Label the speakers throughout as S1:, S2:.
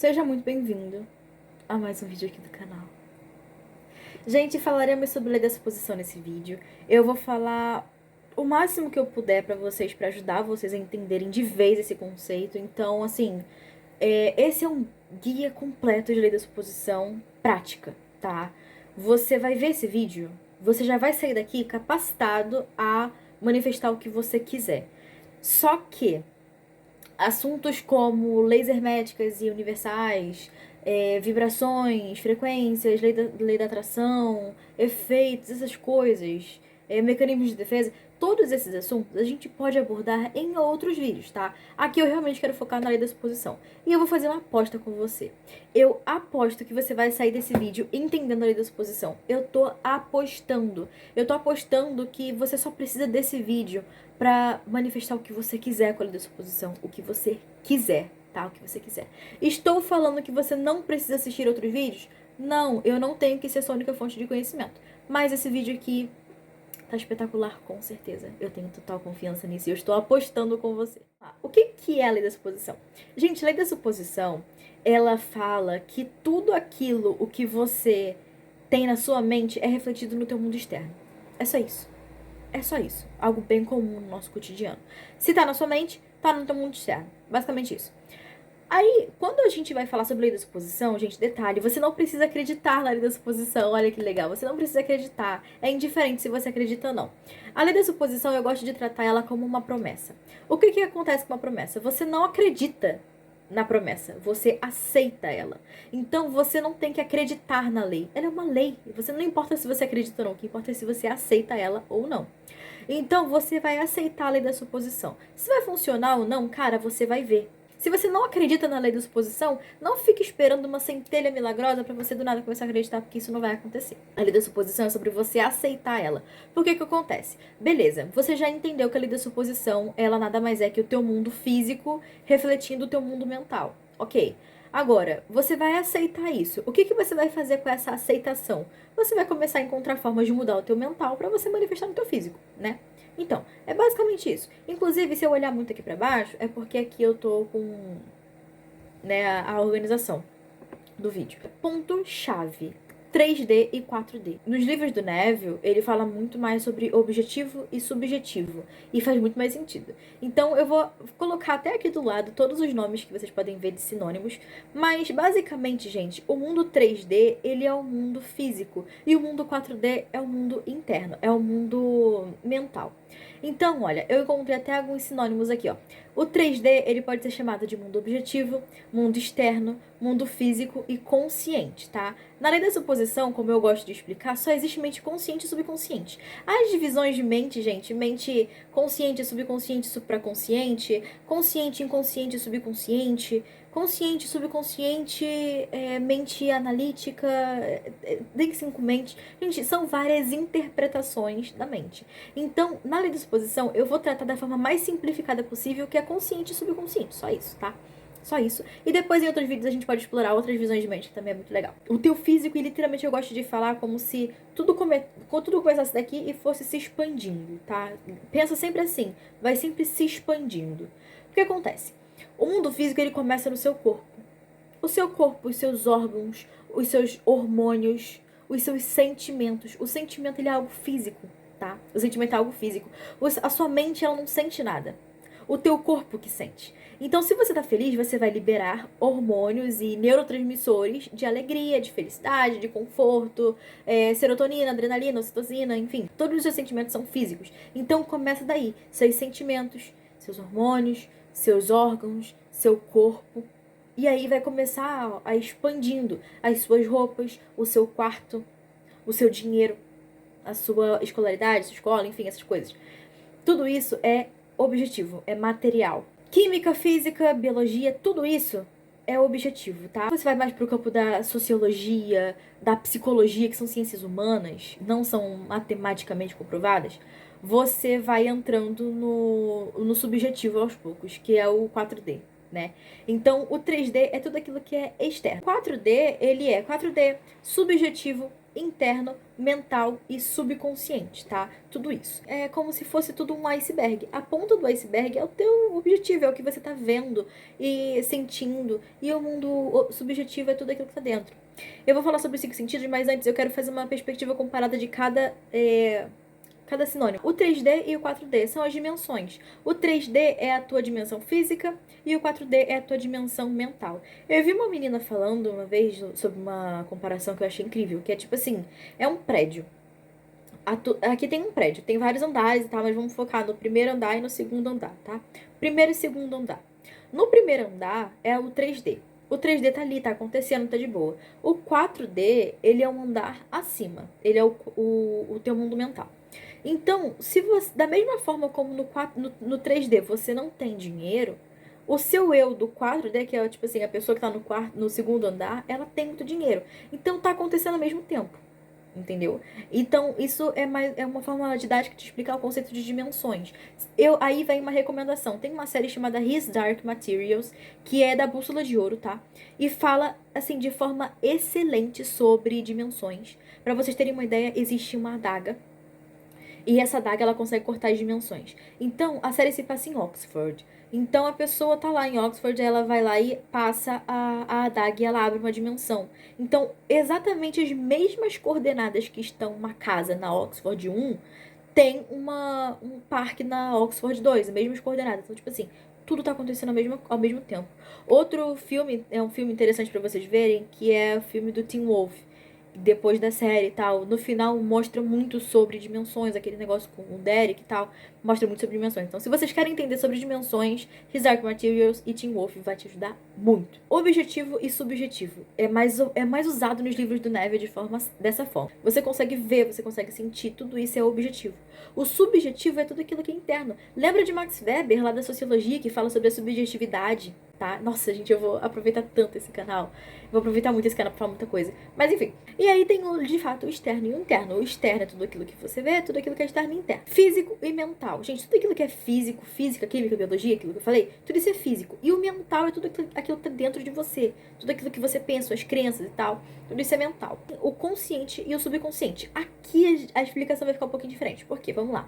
S1: Seja muito bem-vindo a mais um vídeo aqui do canal. Gente, falaremos sobre lei da suposição nesse vídeo. Eu vou falar o máximo que eu puder pra vocês, pra ajudar vocês a entenderem de vez esse conceito. Então, assim, esse é um guia completo de lei da suposição prática, tá? Você vai ver esse vídeo, você já vai sair daqui capacitado a manifestar o que você quiser. Só que assuntos como leis herméticas e universais, vibrações, frequências, lei da atração, efeitos, essas coisas, mecanismos de defesa, todos esses assuntos a gente pode abordar em outros vídeos, tá? Aqui eu realmente quero focar na lei da suposição. E eu vou fazer uma aposta com você. Eu aposto que você vai sair desse vídeo entendendo a lei da suposição. Eu tô apostando. Eu tô apostando que você só precisa desse vídeo pra manifestar o que você quiser com a lei da suposição. O que você quiser, tá? O que você quiser. Estou falando que você não precisa assistir outros vídeos? Não, eu não tenho que ser sua única fonte de conhecimento. Mas esse vídeo aqui tá espetacular, com certeza. Eu tenho total confiança nisso e eu estou apostando com você. O que é a lei da suposição? Gente, a lei da suposição, ela fala que tudo aquilo, o que você tem na sua mente é refletido no teu mundo externo. É só isso. É só isso. Algo bem comum no nosso cotidiano. Se tá na sua mente, tá no teu mundo externo. Basicamente isso. Aí, quando a gente vai falar sobre lei da suposição, gente, detalhe, você não precisa acreditar na lei da suposição, olha que legal, você não precisa acreditar, é indiferente se você acredita ou não. A lei da suposição, eu gosto de tratar ela como uma promessa. O que acontece com uma promessa? Você não acredita na promessa, você aceita ela. Então, você não tem que acreditar na lei, ela é uma lei, você não importa se você acredita ou não, o que importa é se você aceita ela ou não. Então, você vai aceitar a lei da suposição. Se vai funcionar ou não, cara, você vai ver. Se você não acredita na lei da suposição, não fique esperando uma centelha milagrosa pra você do nada começar a acreditar, porque isso não vai acontecer. A lei da suposição é sobre você aceitar ela. Por que acontece? Beleza, você já entendeu que a lei da suposição, ela nada mais é que o teu mundo físico refletindo o teu mundo mental. Ok. Agora, você vai aceitar isso. O que você vai fazer com essa aceitação? Você vai começar a encontrar formas de mudar o teu mental pra você manifestar no teu físico, né? Então, é basicamente isso. Inclusive, se eu olhar muito aqui pra baixo, é porque aqui eu tô com, né, a organização do vídeo. Ponto-chave. 3D e 4D. Nos livros do Neville, ele fala muito mais sobre objetivo e subjetivo. E faz muito mais sentido. Então, eu vou colocar até aqui do lado todos os nomes que vocês podem ver de sinônimos. Mas, basicamente, gente, o mundo 3D, ele é o mundo físico. E o mundo 4D é o mundo interno. É o mundo mental. Então, olha, eu encontrei até alguns sinônimos aqui, ó. O 3D, ele pode ser chamado de mundo objetivo, mundo externo, mundo físico e consciente, tá? Na lei da suposição, como eu gosto de explicar, só existe mente consciente e subconsciente. As divisões de mente, gente, mente consciente, subconsciente, supraconsciente, consciente, inconsciente, subconsciente, consciente, subconsciente, mente analítica, tem 5 mentes. Gente, são várias interpretações da mente. Então, na lei da suposição, eu vou tratar da forma mais simplificada possível, que é consciente e subconsciente. Só isso, tá? Só isso. E depois em outros vídeos a gente pode explorar outras visões de mente, que também é muito legal. O teu físico, e literalmente eu gosto de falar como se tudo começasse daqui e fosse se expandindo, tá? Pensa sempre assim, vai sempre se expandindo. O que acontece? O mundo físico, ele começa no seu corpo. O seu corpo, os seus órgãos, os seus hormônios, os seus sentimentos. O sentimento, ele é algo físico, tá? O sentimento é algo físico. A sua mente, ela não sente nada. O teu corpo que sente. Então, se você tá feliz, você vai liberar hormônios e neurotransmissores de alegria, de felicidade, de conforto, serotonina, adrenalina, ocitocina, enfim. Todos os seus sentimentos são físicos. Então, começa daí. Seus sentimentos, seus hormônios, seus órgãos, seu corpo. E aí vai começar a expandindo as suas roupas, o seu quarto, o seu dinheiro, a sua escolaridade, sua escola, enfim, essas coisas. Tudo isso é objetivo, é material. Química, física, biologia, tudo isso é objetivo, tá? Você vai mais pro campo da sociologia, da psicologia, que são ciências humanas, não são matematicamente comprovadas, você vai entrando no subjetivo aos poucos, que é o 4D, né? Então, o 3D é tudo aquilo que é externo. 4D, ele é 4D subjetivo, interno, mental e subconsciente, tá? Tudo isso. É como se fosse tudo um iceberg. A ponta do iceberg é o teu objetivo, é o que você tá vendo e sentindo. E o mundo subjetivo é tudo aquilo que tá dentro. Eu vou falar sobre os 5 sentidos, mas antes eu quero fazer uma perspectiva comparada de cada sinônimo. O 3D e o 4D são as dimensões. O 3D é a tua dimensão física e o 4D é a tua dimensão mental. Eu vi uma menina falando uma vez sobre uma comparação que eu achei incrível, que é tipo assim, é um prédio. Aqui tem um prédio, tem vários andares e tal, mas vamos focar no primeiro andar e no segundo andar, tá? Primeiro e segundo andar. No primeiro andar é o 3D. O 3D tá ali, tá acontecendo, tá de boa. O 4D, ele é um andar acima. Ele é o teu mundo mental. Então, se você, da mesma forma como no 3D você não tem dinheiro, o seu eu do 4D, que é tipo assim, a pessoa que tá no segundo andar, ela tem muito dinheiro. Então tá acontecendo ao mesmo tempo. Entendeu? Então, isso é uma forma didática de explicar o conceito de dimensões. Aí vem uma recomendação. Tem uma série chamada His Dark Materials, que é da Bússola de Ouro, tá? E fala, assim, de forma excelente sobre dimensões. Pra vocês terem uma ideia, existe uma adaga. E essa adaga, ela consegue cortar as dimensões. Então, a série se passa em Oxford. Então, a pessoa tá lá em Oxford, ela vai lá e passa a adaga e ela abre uma dimensão. Então, exatamente as mesmas coordenadas que estão uma casa na Oxford 1, tem um parque na Oxford 2, as mesmas coordenadas. Então, tipo assim, tudo tá acontecendo ao mesmo tempo. Outro filme, é um filme interessante pra vocês verem, que é o filme do Teen Wolf, depois da série e tal. No final mostra muito sobre dimensões, aquele negócio com o Derek e tal. Mostra muito sobre dimensões. Então, se vocês querem entender sobre dimensões, His Dark Materials e Teen Wolf vai te ajudar muito. Objetivo e subjetivo. É mais usado nos livros do Neville dessa forma. Você consegue ver, você consegue sentir, tudo isso é objetivo. O subjetivo é tudo aquilo que é interno. Lembra de Max Weber, lá da Sociologia, que fala sobre a subjetividade, tá? Nossa, gente, eu vou aproveitar tanto esse canal. Vou aproveitar muito esse canal pra falar muita coisa. Mas enfim. E aí tem, de fato, o externo e o interno. O externo é tudo aquilo que você vê, tudo aquilo que é externo e interno. Físico e mental. Gente, tudo aquilo que é físico, física, química, biologia, aquilo que eu falei, tudo isso é físico. E o mental é tudo aquilo que tá dentro de você. Tudo aquilo que você pensa, suas crenças e tal. Tudo isso é mental. O consciente e o subconsciente. Aqui a explicação vai ficar um pouquinho diferente. Por quê? Vamos lá.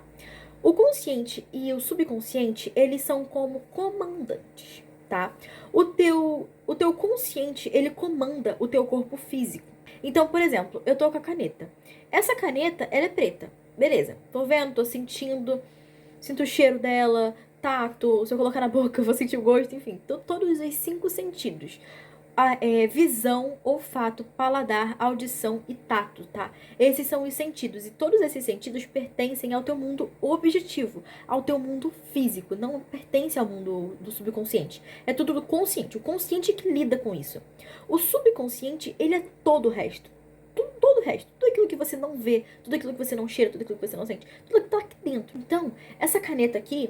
S1: O consciente e o subconsciente, eles são como comandantes, tá? O teu consciente, ele comanda o teu corpo físico. Então, por exemplo, eu tô com a caneta. Essa caneta, ela é preta. Beleza. Tô vendo, tô sentindo, sinto o cheiro dela, tato, se eu colocar na boca, eu vou sentir o gosto, enfim. Todos os 5 sentidos. Visão, olfato, paladar, audição e tato, tá? Esses são os sentidos. E todos esses sentidos pertencem ao teu mundo objetivo, ao teu mundo físico. Não pertence ao mundo do subconsciente. É tudo do consciente. O consciente que lida com isso. O subconsciente, ele é todo o resto. Todo o resto. Tudo aquilo que você não vê, tudo aquilo que você não cheira, tudo aquilo que você não sente. Tudo que tá aqui dentro. Então, essa caneta aqui,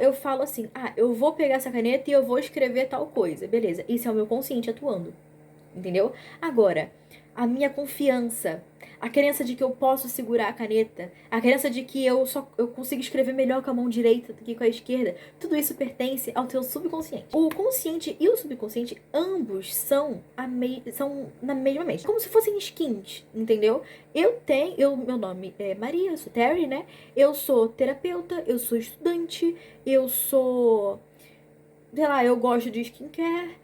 S1: eu falo assim, eu vou pegar essa caneta e eu vou escrever tal coisa. Beleza, isso é o meu consciente atuando. Entendeu? Agora, a minha confiança, a crença de que eu posso segurar a caneta, a crença de que eu consigo escrever melhor com a mão direita do que com a esquerda, tudo isso pertence ao teu subconsciente. O consciente e o subconsciente, ambos são na mesma mente, como se fossem skins, entendeu? Meu nome é Maria, eu sou Terry, né? Eu sou terapeuta, eu sou estudante, eu sou, sei lá, eu gosto de skincare,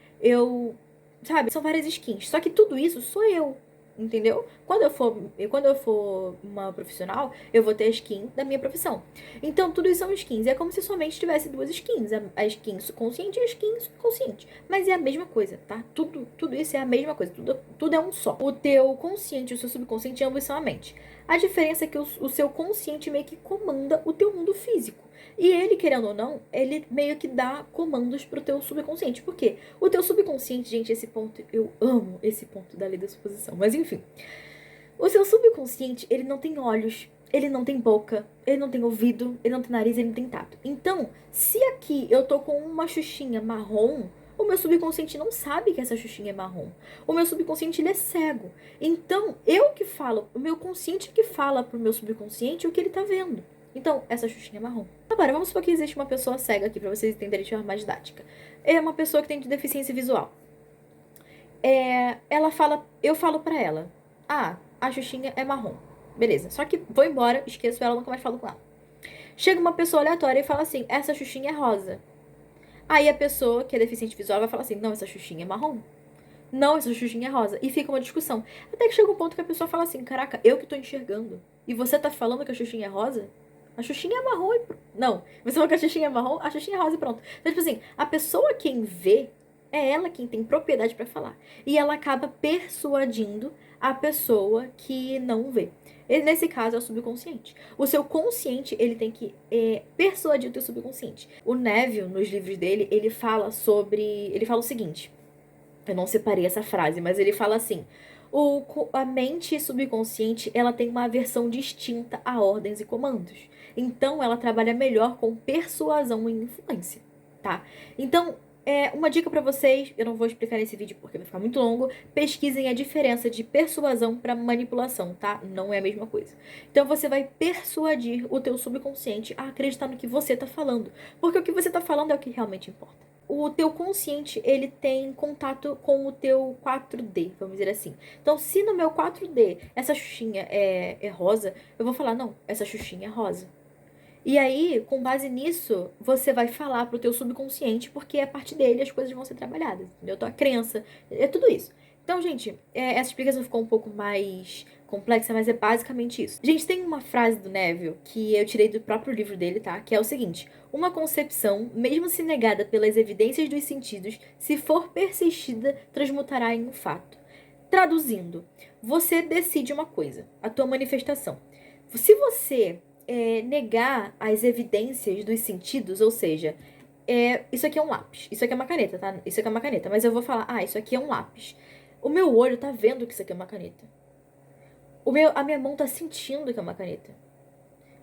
S1: sabe, são várias skins. Só que tudo isso sou eu, entendeu? Quando eu for uma profissional, eu vou ter a skin da minha profissão. Então, tudo isso são skins. É como se somente tivesse 2 skins. A skin consciente e a skin subconsciente. Mas é a mesma coisa, tá? Tudo isso é a mesma coisa. Tudo é um só. O teu consciente e o seu subconsciente ambos são a mente. A diferença é que o seu consciente meio que comanda o teu mundo físico. E ele, querendo ou não, ele meio que dá comandos pro teu subconsciente. Por quê? O teu subconsciente, gente, esse ponto, eu amo esse ponto da lei da suposição. Mas enfim, o seu subconsciente, ele não tem olhos, ele não tem boca, ele não tem ouvido, ele não tem nariz, ele não tem tato. Então, se aqui eu tô com uma xuxinha marrom, o meu subconsciente não sabe que essa xuxinha é marrom. O meu subconsciente, ele é cego. Então, o meu consciente que fala pro meu subconsciente o que ele tá vendo. Então, essa xuxinha é marrom. Agora, vamos supor que existe uma pessoa cega aqui, pra vocês entenderem de forma mais didática. É uma pessoa que tem deficiência visual. Eu falo pra ela, a Xuxinha é marrom. Beleza. Só que vou embora, esqueço ela, nunca mais falo com ela. Chega uma pessoa aleatória e fala assim, essa Xuxinha é rosa. Aí a pessoa que é deficiente visual vai falar assim, não, essa Xuxinha é marrom. Não, essa Xuxinha é rosa. E fica uma discussão. Até que chega um ponto que a pessoa fala assim, caraca, eu que tô enxergando. E você tá falando que a Xuxinha é rosa? A Xuxinha é marrom e... Não, você falou que a Xuxinha é marrom, a Xuxinha é rosa e pronto. Então, tipo assim, a pessoa quem vê, é ela quem tem propriedade pra falar. E ela acaba persuadindo a pessoa que não vê. E nesse caso é o subconsciente. O seu consciente, ele tem que persuadir o teu subconsciente. O Neville, nos livros dele, ele fala sobre... Ele fala o seguinte... Eu não separei essa frase, mas ele fala assim: a mente subconsciente, ela tem uma aversão distinta a ordens e comandos. Então, ela trabalha melhor com persuasão e influência, tá? Então, uma dica pra vocês, eu não vou explicar nesse vídeo porque vai ficar muito longo. Pesquisem a diferença de persuasão pra manipulação, tá? Não é a mesma coisa. Então, você vai persuadir o teu subconsciente a acreditar no que você tá falando, porque o que você tá falando é o que realmente importa. O teu consciente, ele tem contato com o teu 4D, vamos dizer assim. Então, se no meu 4D essa xuxinha é rosa, eu vou falar, não, essa xuxinha é rosa. E aí, com base nisso, você vai falar pro teu subconsciente, porque a partir dele as coisas vão ser trabalhadas, entendeu? Tua crença, é tudo isso. Então, gente, essa explicação ficou um pouco mais complexa, mas é basicamente isso. Gente, tem uma frase do Neville que eu tirei do próprio livro dele, tá? Que é o seguinte: uma concepção, mesmo se negada pelas evidências dos sentidos, se for persistida, transmutará em um fato. Traduzindo, você decide uma coisa, a tua manifestação. Se você negar as evidências dos sentidos, ou seja, isso aqui é um lápis, isso aqui é uma caneta, tá? Isso aqui é uma caneta, mas eu vou falar, isso aqui é um lápis. O meu olho tá vendo que isso aqui é uma caneta. A minha mão tá sentindo que é uma caneta.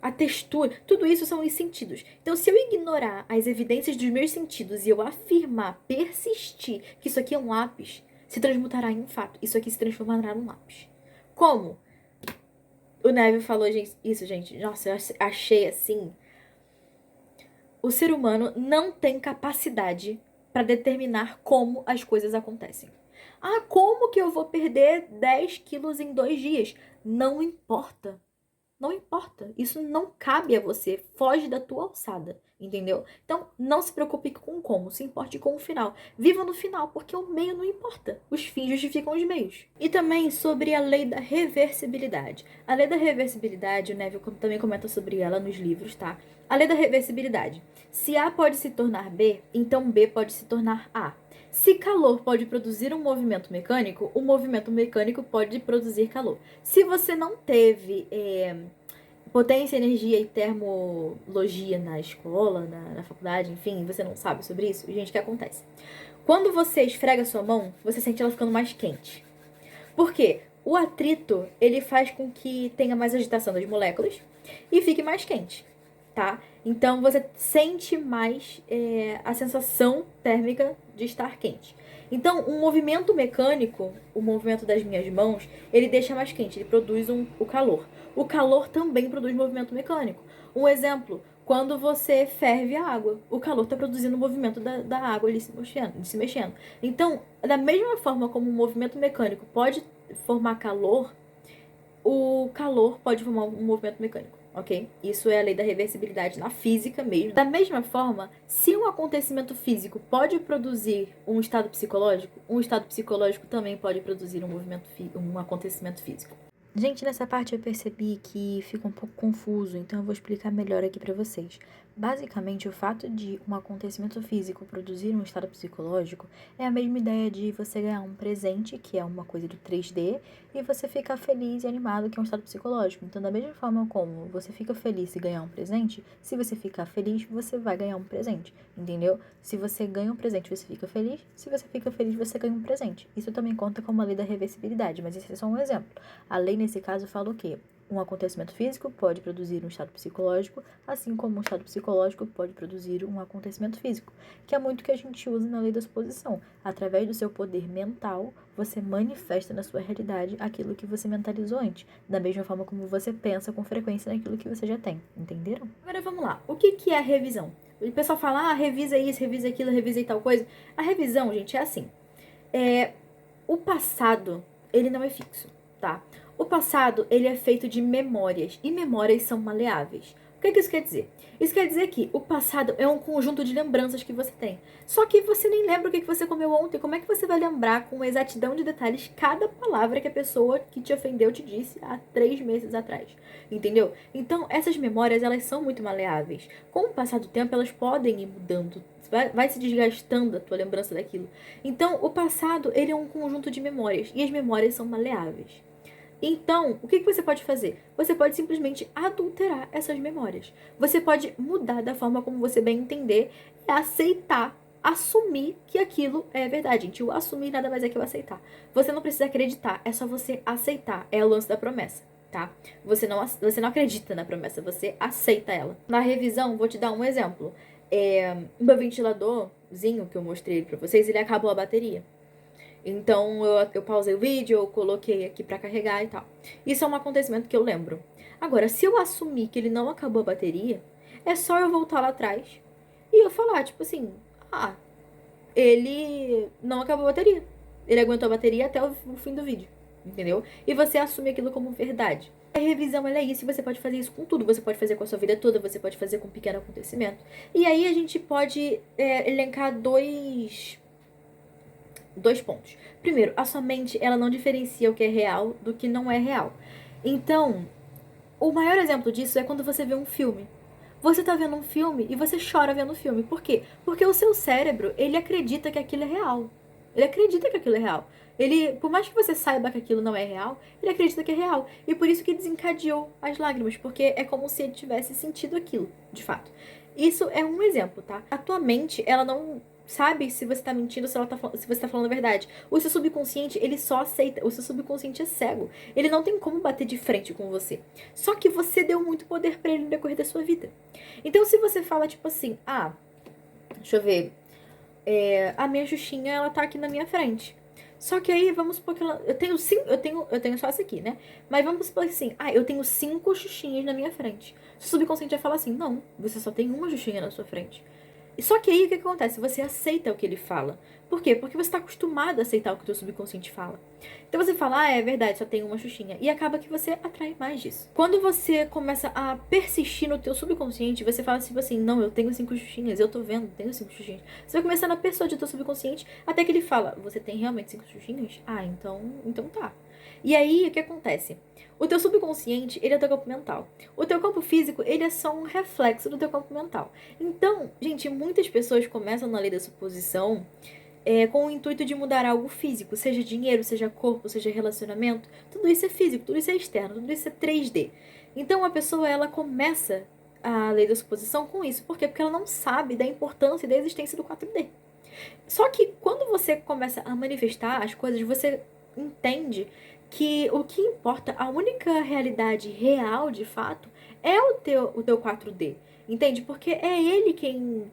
S1: A textura, tudo isso são os sentidos. Então, se eu ignorar as evidências dos meus sentidos e eu afirmar, persistir que isso aqui é um lápis, se transmutará em um fato. Isso aqui se transformará num lápis. Como? O Neville falou isso, gente. Nossa, eu achei assim. O ser humano não tem capacidade para determinar como as coisas acontecem. Como que eu vou perder 10 quilos em 2 dias? Não importa. Não importa. Isso não cabe a você. Foge da tua alçada. Entendeu? Então, não se preocupe com como. Se importe com o final. Viva no final, porque o meio não importa. Os fins justificam os meios. E também sobre a lei da reversibilidade. A lei da reversibilidade, o Neville também comenta sobre ela nos livros, tá? A lei da reversibilidade. Se A pode se tornar B, então B pode se tornar A. Se calor pode produzir um movimento mecânico, o movimento mecânico pode produzir calor. Se você não teve potência, energia e termologia na escola, na faculdade, enfim, você não sabe sobre isso, gente, o que acontece? Quando você esfrega sua mão, você sente ela ficando mais quente. Por quê? O atrito, ele faz com que tenha mais agitação das moléculas e fique mais quente, tá? Então, você sente mais a sensação térmica de estar quente. Então, um movimento mecânico, o movimento das minhas mãos, ele deixa mais quente, ele produz o calor. O calor também produz movimento mecânico. Um exemplo, quando você ferve a água, o calor está produzindo o movimento da água ali se mexendo. Então, da mesma forma como o movimento mecânico pode formar calor, o calor pode formar um movimento mecânico. Ok? Isso é a lei da reversibilidade na física mesmo. Da mesma forma, se um acontecimento físico pode produzir um estado psicológico também pode produzir um acontecimento físico. Gente, nessa parte eu percebi que fica um pouco confuso, então eu vou explicar melhor aqui pra vocês. Basicamente, o fato de um acontecimento físico produzir um estado psicológico é a mesma ideia de você ganhar um presente, que é uma coisa do 3D, e você ficar feliz e animado, que é um estado psicológico. Então, da mesma forma como você fica feliz se ganhar um presente, se você ficar feliz, você vai ganhar um presente, entendeu? Se você ganha um presente, você fica feliz. Se você fica feliz, você ganha um presente. Isso também conta como a lei da reversibilidade, mas esse é só um exemplo. A lei, nesse caso, fala o quê? Um acontecimento físico pode produzir um estado psicológico, assim como um estado psicológico pode produzir um acontecimento físico, que é muito que a gente usa na lei da suposição. Através do seu poder mental, você manifesta na sua realidade aquilo que você mentalizou antes, da mesma forma como você pensa com frequência naquilo que você já tem. Entenderam? Agora vamos lá. O que é a revisão? O pessoal fala, revisa isso, revisa aquilo, revisa e tal coisa. A revisão, gente, é assim. O passado, ele não é fixo, tá? O passado, ele é feito de memórias, e memórias são maleáveis. O que isso quer dizer? Isso quer dizer que o passado é um conjunto de lembranças que você tem. Só que você nem lembra o que você comeu ontem. Como é que você vai lembrar com exatidão de detalhes cada palavra que a pessoa que te ofendeu te disse há 3 meses atrás? Entendeu? Então, essas memórias, elas são muito maleáveis. Com o passar do tempo, elas podem ir mudando. Vai se desgastando a tua lembrança daquilo. Então, o passado, ele é um conjunto de memórias. E as memórias são maleáveis. Então, o que você pode fazer? Você pode simplesmente adulterar essas memórias. Você pode mudar da forma como você bem entender e aceitar, assumir que aquilo é verdade. Gente, o assumir nada mais é que o aceitar. Você não precisa acreditar, é só você aceitar. É o lance da promessa, tá? Você não acredita na promessa, você aceita ela. Na revisão, vou te dar um exemplo. O meu ventiladorzinho que eu mostrei pra vocês, ele acabou a bateria. Então eu pausei o vídeo, eu coloquei aqui pra carregar e tal. Isso é um acontecimento que eu lembro. Agora, se eu assumir que ele não acabou a bateria, é só eu voltar lá atrás e eu falar, tipo assim, ele não acabou a bateria. Ele aguentou a bateria até o fim do vídeo, entendeu? E você assume aquilo como verdade. A revisão, ela é isso, e você pode fazer isso com tudo. Você pode fazer com a sua vida toda, você pode fazer com um pequeno acontecimento. E aí a gente pode elencar dois pontos. Primeiro, a sua mente, ela não diferencia o que é real do que não é real. Então, o maior exemplo disso é quando você vê um filme. Você tá vendo um filme e você chora vendo o filme. Por quê? Porque o seu cérebro, ele acredita que aquilo é real. Ele acredita que aquilo é real. Ele, por mais que você saiba que aquilo não é real, ele acredita que é real. E por isso que desencadeou as lágrimas, porque é como se ele tivesse sentido aquilo, de fato. Isso é um exemplo, tá? A tua mente, ela não sabe se você tá mentindo, se você tá falando a verdade. O seu subconsciente, ele só aceita. O seu subconsciente é cego. Ele não tem como bater de frente com você. Só que você deu muito poder pra ele no decorrer da sua vida. Então, se você fala, tipo assim, deixa eu ver, a minha Xuxinha, ela tá aqui na minha frente. Só que aí, vamos supor que ela... Eu tenho só essa aqui, né? Mas vamos supor assim, eu tenho 5 Xuxinhas na minha frente. O seu subconsciente vai falar assim, não, você só tem uma Xuxinha na sua frente. Só que aí o que acontece? Você aceita o que ele fala. Por quê? Porque você está acostumado a aceitar o que o teu subconsciente fala. Então você fala, é verdade, só tem uma Xuxinha. E acaba que você atrai mais disso. Quando você começa a persistir no teu subconsciente, você fala tipo assim, não, eu tenho 5 Xuxinhas, eu tô vendo, tenho 5 Xuxinhas. Você vai começando a persuadir o teu subconsciente até que ele fala, você tem realmente 5 Xuxinhas? Então tá. E aí, o que acontece? O teu subconsciente, ele é o teu campo mental. O teu campo físico, ele é só um reflexo do teu campo mental. Então, gente, muitas pessoas começam na lei da suposição com o intuito de mudar algo físico, seja dinheiro, seja corpo, seja relacionamento. Tudo isso é físico, tudo isso é externo, tudo isso é 3D. Então, a pessoa, ela começa a lei da suposição com isso. Por quê? Porque ela não sabe da importância e da existência do 4D. Só que quando você começa a manifestar as coisas, você entende que o que importa, a única realidade real, de fato, é o teu 4D. Entende? Porque é ele quem...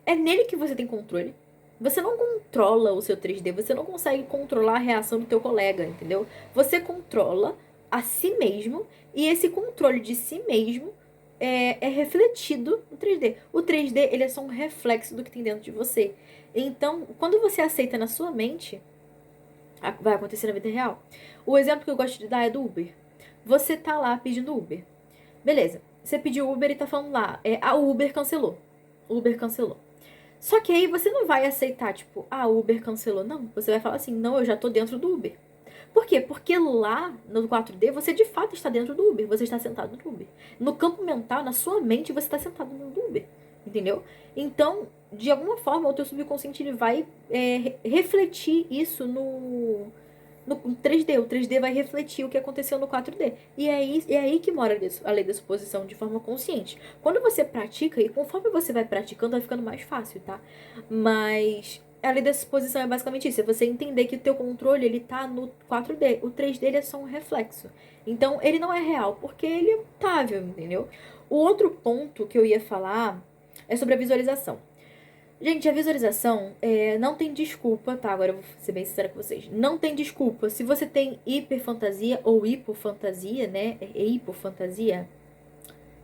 S1: É nele que você tem controle. Você não controla o seu 3D, você não consegue controlar a reação do teu colega, entendeu? Você controla a si mesmo e esse controle de si mesmo é refletido no 3D. O 3D, ele é só um reflexo do que tem dentro de você. Então, quando você aceita na sua mente, vai acontecer na vida real. O exemplo que eu gosto de dar é do Uber. Você tá lá pedindo Uber. Beleza. Você pediu Uber e tá falando lá, o Uber cancelou. O Uber cancelou. Só que aí você não vai aceitar, tipo, o Uber cancelou. Não, você vai falar assim, não, eu já tô dentro do Uber. Por quê? Porque lá no 4D você de fato está dentro do Uber, você está sentado no Uber. No campo mental, na sua mente, você está sentado no Uber, entendeu? Então, de alguma forma, o teu subconsciente ele vai refletir isso no 3D. O 3D vai refletir o que aconteceu no 4D. E é aí que mora a lei da suposição de forma consciente. Quando você pratica, e conforme você vai praticando, vai ficando mais fácil, tá? Mas a lei da suposição é basicamente isso. É você entender que o teu controle, ele tá no 4D. O 3D, ele é só um reflexo. Então, ele não é real, porque ele é mutável, entendeu? O outro ponto que eu ia falar é sobre a visualização. Gente, a visualização não tem desculpa, tá? Agora eu vou ser bem sincera com vocês. Não tem desculpa. Se você tem hiperfantasia ou hipofantasia, né? É hipofantasia?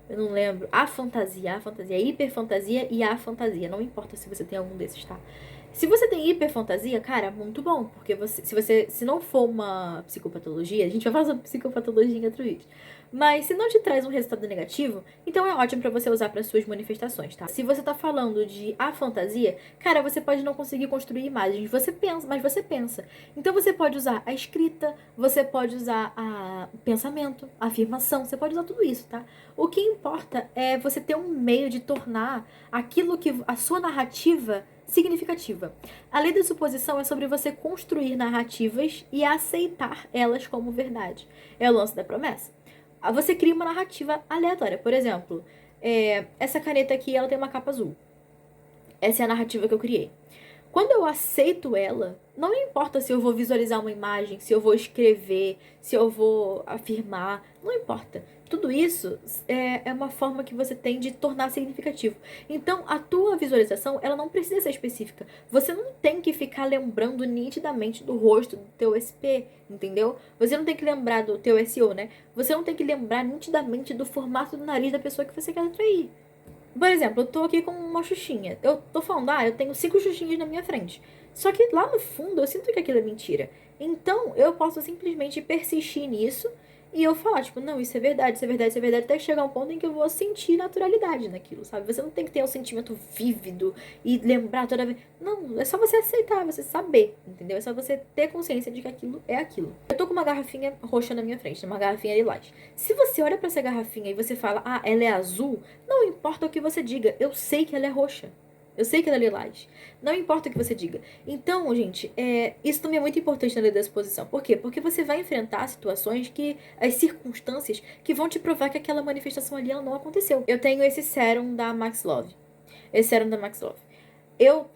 S1: Eu não lembro. A fantasia, hiperfantasia e a fantasia. Não importa se você tem algum desses, tá? Se você tem hiperfantasia, cara, muito bom, porque se não for uma psicopatologia, a gente vai falar sobre psicopatologia em outro vídeo. Mas se não te traz um resultado negativo, então é ótimo pra você usar para suas manifestações, tá? Se você tá falando de a fantasia, cara, você pode não conseguir construir imagens, você pensa, mas você pensa. Então você pode usar a escrita, você pode usar o pensamento, a afirmação, você pode usar tudo isso, tá? O que importa é você ter um meio de tornar aquilo que a sua narrativa significativa. A lei da suposição é sobre você construir narrativas e aceitar elas como verdade. É o lance da promessa. Você cria uma narrativa aleatória. Por exemplo, essa caneta aqui ela tem uma capa azul. Essa é a narrativa que eu criei. Quando eu aceito ela, não importa se eu vou visualizar uma imagem, se eu vou escrever, se eu vou afirmar, não importa. Tudo isso é uma forma que você tem de tornar significativo. Então, a tua visualização, ela não precisa ser específica. Você não tem que ficar lembrando nitidamente do rosto do teu SP, entendeu? Você não tem que lembrar do teu SEO, né? Você não tem que lembrar nitidamente do formato do nariz da pessoa que você quer atrair. Por exemplo, eu tô aqui com uma xuxinha. Eu tô falando, eu tenho 5 xuxinhas na minha frente. Só que lá no fundo eu sinto que aquilo é mentira. Então eu posso simplesmente persistir nisso e eu falar, tipo, não, isso é verdade, isso é verdade, isso é verdade, até chegar um ponto em que eu vou sentir naturalidade naquilo, sabe? Você não tem que ter um sentimento vívido e lembrar toda vez. Não, é só você aceitar, você saber, entendeu? É só você ter consciência de que aquilo é aquilo. Eu tô com uma garrafinha roxa na minha frente, uma garrafinha lilás. Se você olha pra essa garrafinha e você fala, ela é azul, não importa o que você diga, eu sei que ela é roxa. Eu sei que ela é lilás. Não importa o que você diga. Então, gente, isso também é muito importante na lei da exposição. Por quê? Porque você vai enfrentar situações as circunstâncias que vão te provar que aquela manifestação ali ela não aconteceu. Eu tenho esse sérum da Max Love. Esse sérum da Max Love. Eu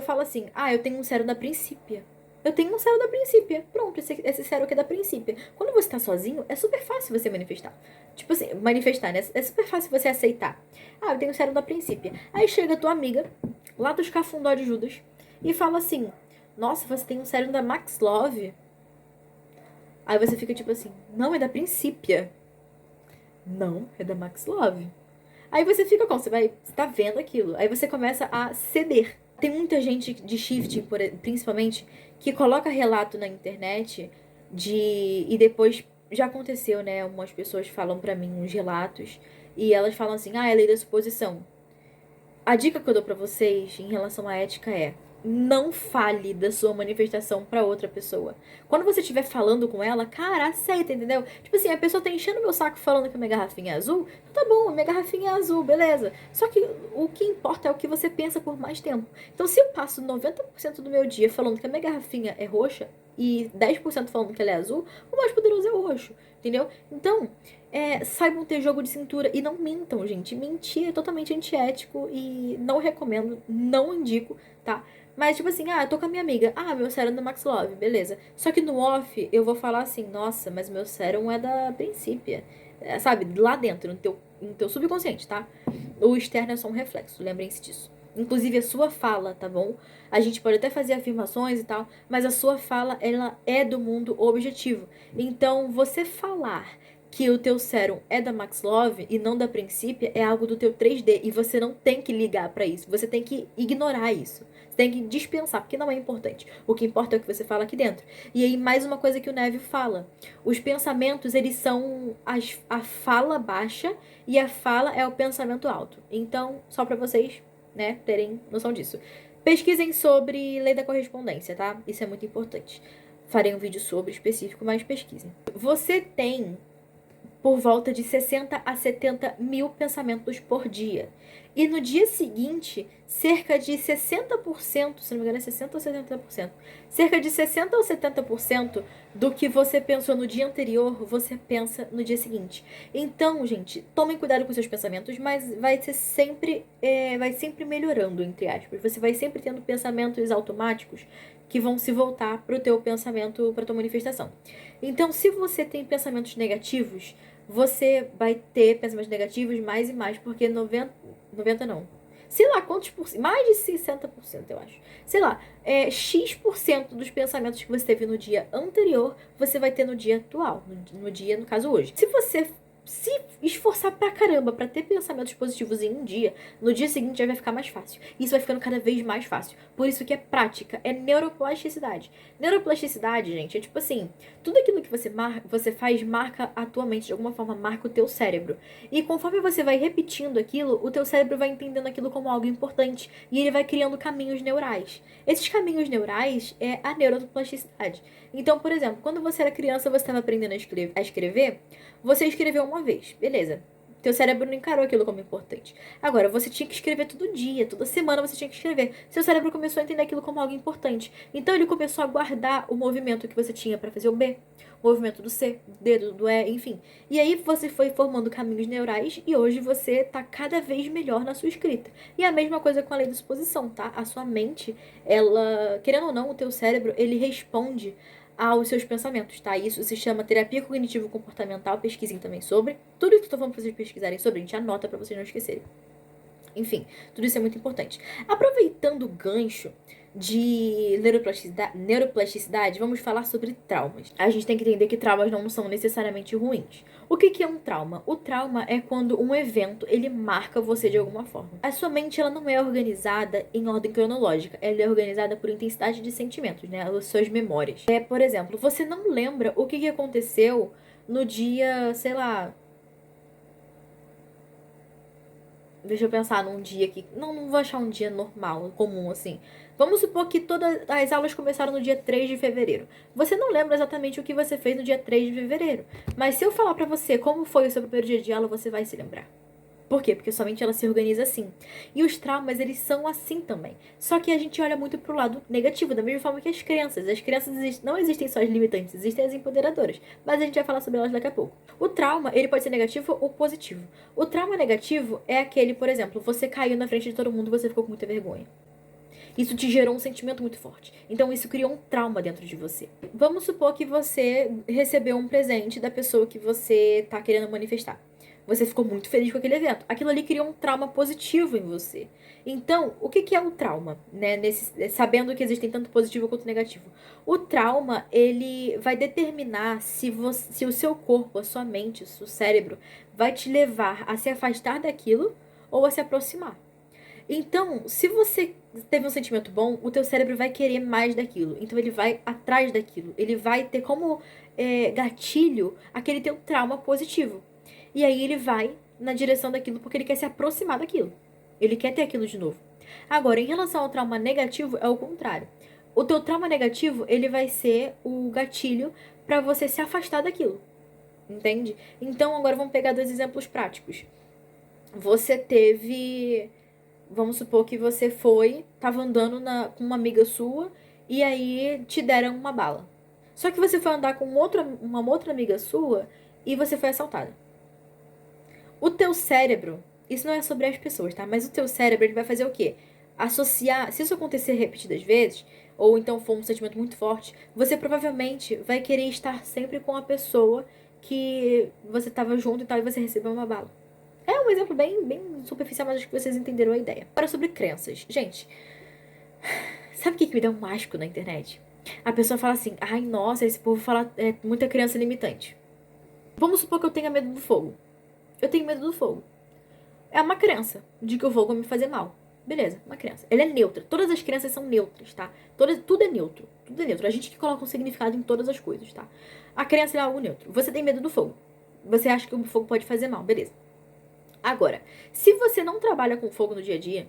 S1: falo assim, eu tenho um sérum da Princípia. Eu tenho um sérum da Princípia. Pronto, esse sérum aqui é da Princípia. Quando você tá sozinho, é super fácil você manifestar. Tipo assim, manifestar, né? É super fácil você aceitar. Eu tenho um sérum da Princípia. Aí chega a tua amiga, lá dos Cafundó de Judas, e fala assim, nossa, você tem um sérum da Max Love? Aí você fica tipo assim, não, é da Princípia. Não, é da Max Love. Aí você fica como? Você tá vendo aquilo. Aí você começa a ceder. Tem muita gente de shifting, principalmente, que coloca relato na internet e depois já aconteceu, né? Algumas pessoas falam pra mim uns relatos e elas falam assim, é lei da suposição. A dica que eu dou pra vocês em relação à ética é: não fale da sua manifestação pra outra pessoa. Quando você estiver falando com ela, cara, aceita, entendeu? Tipo assim, a pessoa tá enchendo meu saco falando que a minha garrafinha é azul. Tá bom, a minha garrafinha é azul, beleza. Só que o que importa é o que você pensa por mais tempo. Então, se eu passo 90% do meu dia falando que a minha garrafinha é roxa e 10% falando que ela é azul, o mais poderoso é o roxo, entendeu? Então, saibam ter jogo de cintura e não mintam, gente. Mentir é totalmente antiético e não recomendo, não indico, tá? Mas, tipo assim, eu tô com a minha amiga. Meu sérum é da Max Love, beleza. Só que no off, eu vou falar assim, nossa, mas meu sérum é da Princípia. Sabe, lá dentro, no teu subconsciente, tá? O externo é só um reflexo, lembrem-se disso. Inclusive a sua fala, tá bom? A gente pode até fazer afirmações e tal, mas a sua fala, ela é do mundo objetivo. Então, você falar que o teu sérum é da Max Love e não da Princípia é algo do teu 3D e você não tem que ligar pra isso. Você tem que ignorar isso. Você tem que dispensar, porque não é importante. O que importa é o que você fala aqui dentro. E aí, mais uma coisa que o Neville fala. Os pensamentos, eles são a fala baixa e a fala é o pensamento alto. Então, só pra vocês, né, terem noção disso. Pesquisem sobre lei da correspondência, tá? Isso é muito importante. Farei um vídeo sobre específico, mas pesquisem. Você tem por volta de 60 a 70 mil pensamentos por dia. E no dia seguinte, cerca de 60%, se não me engano é 60 ou 70%, cerca de 60 ou 70% do que você pensou no dia anterior, você pensa no dia seguinte. Então, gente, tomem cuidado com seus pensamentos, mas vai sempre melhorando, entre aspas. Você vai sempre tendo pensamentos automáticos que vão se voltar para o teu pensamento, para tua manifestação. Então, se você tem pensamentos negativos, você vai ter pensamentos negativos mais e mais, porque 90 não. Sei lá quantos por cento, mais de 60%, eu acho. Sei lá, X% dos pensamentos que você teve no dia anterior, você vai ter no dia atual, no dia, no caso, hoje. Se você se esforçar pra caramba pra ter pensamentos positivos em um dia, no dia seguinte já vai ficar mais fácil. Isso vai ficando cada vez mais fácil. Por isso que é prática, é neuroplasticidade. Neuroplasticidade, gente, é tipo assim, tudo aquilo que você faz marca a tua mente, de alguma forma marca o teu cérebro. E conforme você vai repetindo aquilo, o teu cérebro vai entendendo aquilo como algo importante e ele vai criando caminhos neurais. Esses caminhos neurais é a neuroplasticidade. Então, por exemplo, quando você era criança, você estava aprendendo a escrever, você escreveu uma vez, beleza. Teu cérebro não encarou aquilo como importante. Agora, você tinha que escrever todo dia, toda semana você tinha que escrever. Seu cérebro começou a entender aquilo como algo importante. Então, ele começou a guardar o movimento que você tinha para fazer o B, o movimento do C, do D, do E, enfim. E aí você foi formando caminhos neurais e hoje você tá cada vez melhor na sua escrita. E a mesma coisa com a lei da suposição, tá? A sua mente, ela, querendo ou não, o teu cérebro, ele responde aos seus pensamentos, tá? Isso se chama terapia cognitivo-comportamental, pesquisem também sobre. Tudo isso que eu tô falando pra vocês pesquisarem sobre, a gente anota pra vocês não esquecerem. Enfim, tudo isso é muito importante. Aproveitando o gancho de neuroplasticidade, vamos falar sobre traumas. A gente tem que entender que traumas não são necessariamente ruins. O que é um trauma? O trauma é quando um evento, ele marca você de alguma forma. A sua mente, ela não é organizada em ordem cronológica. Ela é organizada por intensidade de sentimentos, né? As suas memórias. Por exemplo, você não lembra o que aconteceu no dia, sei lá, deixa eu pensar num dia que. Não vou achar um dia normal, comum, assim. Vamos supor que todas as aulas começaram no dia 3 de fevereiro. Você não lembra exatamente o que você fez no dia 3 de fevereiro. Mas se eu falar pra você como foi o seu primeiro dia de aula, você vai se lembrar. Por quê? Porque somente ela se organiza assim. E os traumas, eles são assim também. Só que a gente olha muito pro lado negativo, da mesma forma que as crenças. As crenças não existem só as limitantes, existem as empoderadoras. Mas a gente vai falar sobre elas daqui a pouco. O trauma, ele pode ser negativo ou positivo. O trauma negativo é aquele, por exemplo, você caiu na frente de todo mundo e você ficou com muita vergonha. Isso te gerou um sentimento muito forte. Então isso criou um trauma dentro de você. Vamos supor que você recebeu um presente da pessoa que você tá querendo manifestar. Você ficou muito feliz com aquele evento. Aquilo ali criou um trauma positivo em você. Então, o que é o trauma, né? Sabendo que existem tanto positivo quanto negativo. O trauma, ele vai determinar se o seu corpo, a sua mente, o seu cérebro vai te levar a se afastar daquilo ou a se aproximar. Então, se você teve um sentimento bom, o teu cérebro vai querer mais daquilo. Então, ele vai atrás daquilo. Ele vai ter como gatilho aquele teu trauma positivo. E aí ele vai na direção daquilo porque ele quer se aproximar daquilo. Ele quer ter aquilo de novo. Agora, em relação ao trauma negativo, é o contrário. O teu trauma negativo, ele vai ser o gatilho para você se afastar daquilo. Entende? Então, agora vamos pegar dois exemplos práticos. Você teve... Vamos supor que você tava andando com uma amiga sua e aí te deram uma bala. Só que você foi andar com uma outra amiga sua e você foi assaltada. O teu cérebro, isso não é sobre as pessoas, tá? Mas o teu cérebro, ele vai fazer o quê? Associar, se isso acontecer repetidas vezes, ou então for um sentimento muito forte, você provavelmente vai querer estar sempre com a pessoa que você tava junto e tal, e você recebeu uma bala. É um exemplo bem superficial, mas acho que vocês entenderam a ideia. Agora sobre crenças. Gente, sabe o que me dá um asco na internet? A pessoa fala assim, ai, nossa, esse povo fala muita crença limitante. Vamos supor que eu tenha medo do fogo. Eu tenho medo do fogo. É uma crença de que o fogo vai me fazer mal. Beleza, uma crença. Ela é neutra. Todas as crenças são neutras, tá? Tudo é neutro. Tudo é neutro. A gente que coloca um significado em todas as coisas, tá? A crença é algo neutro. Você tem medo do fogo. Você acha que o fogo pode fazer mal. Beleza. Agora, se você não trabalha com fogo no dia a dia,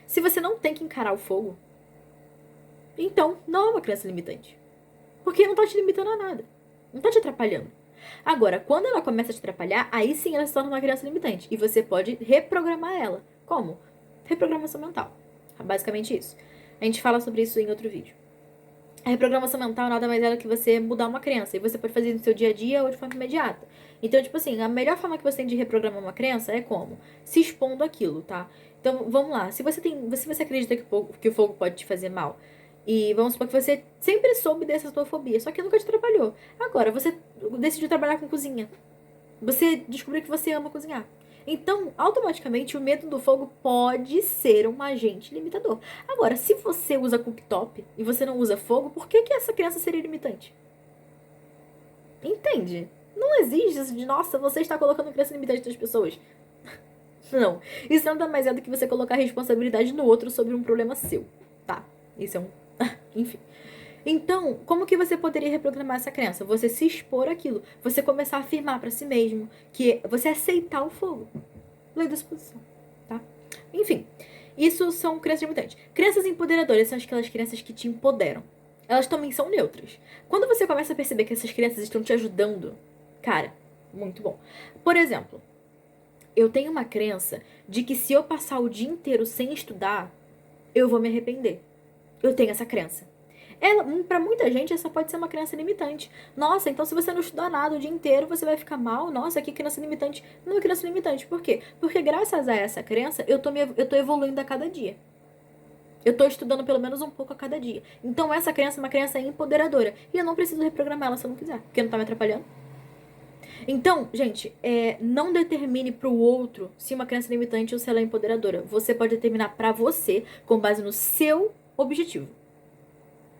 S1: se você não tem que encarar o fogo, então não é uma crença limitante. Porque não tá te limitando a nada. Não tá te atrapalhando. Agora, quando ela começa a te atrapalhar, aí sim ela se torna uma crença limitante. E você pode reprogramar ela. Como? Reprogramação mental. É basicamente isso. A gente fala sobre isso em outro vídeo. A reprogramação mental nada mais é do que você mudar uma crença. E você pode fazer no seu dia a dia ou de forma imediata. Então, tipo assim, a melhor forma que você tem de reprogramar uma crença é como? Se expondo aquilo, tá? Então, vamos lá. Se você acredita que o fogo pode te fazer mal, e vamos supor que você sempre soube dessa sua fobia, só que nunca te atrapalhou. Agora, você decidiu trabalhar com cozinha. Você descobriu que você ama cozinhar. Então, automaticamente, o medo do fogo pode ser um agente limitador. Agora, se você usa cooktop e você não usa fogo, por que essa crença seria limitante? Entende? Não existe isso de, nossa, você está colocando crença limitante nas pessoas. Não. Isso nada mais é do que você colocar a responsabilidade no outro sobre um problema seu, tá? Isso é um... Enfim. Então, como que você poderia reprogramar essa crença? Você se expor àquilo. Você começar a afirmar pra si mesmo. Que você aceitar o fogo. Lei da exposição, tá? Enfim. Isso são crenças limitantes. Crenças empoderadoras são aquelas crenças que te empoderam. Elas também são neutras. Quando você começa a perceber que essas crenças estão te ajudando, cara, muito bom. Por exemplo, eu tenho uma crença de que se eu passar o dia inteiro sem estudar, eu vou me arrepender. Eu tenho essa crença. Pra muita gente, essa pode ser uma crença limitante. Nossa, então se você não estudar nada o dia inteiro, você vai ficar mal? Nossa, que crença limitante. Não é crença limitante. Por quê? Porque graças a essa crença, eu tô evoluindo a cada dia. Eu tô estudando pelo menos um pouco a cada dia. Então essa crença é uma crença empoderadora. E eu não preciso reprogramar ela se eu não quiser. Porque não tá me atrapalhando. Então, gente, não determine pro outro se uma crença é limitante ou se ela é empoderadora. Você pode determinar pra você com base no seu objetivo.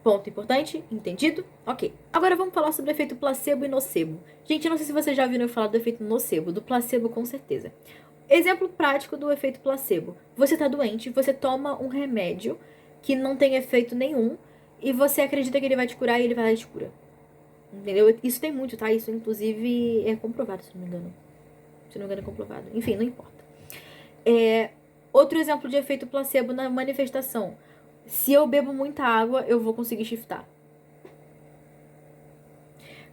S1: Ponto importante? Entendido? Ok. Agora vamos falar sobre o efeito placebo e nocebo. Gente, eu não sei se vocês já ouviram falar do efeito nocebo, do placebo com certeza. Exemplo prático do efeito placebo. Você tá doente, você toma um remédio que não tem efeito nenhum e você acredita que ele vai te curar e ele vai lá e te cura. Entendeu? Isso tem muito, tá? Isso inclusive é comprovado, se não me engano. Se não me engano é comprovado. Enfim, não importa. Outro exemplo de efeito placebo na manifestação. Se eu bebo muita água, eu vou conseguir shiftar.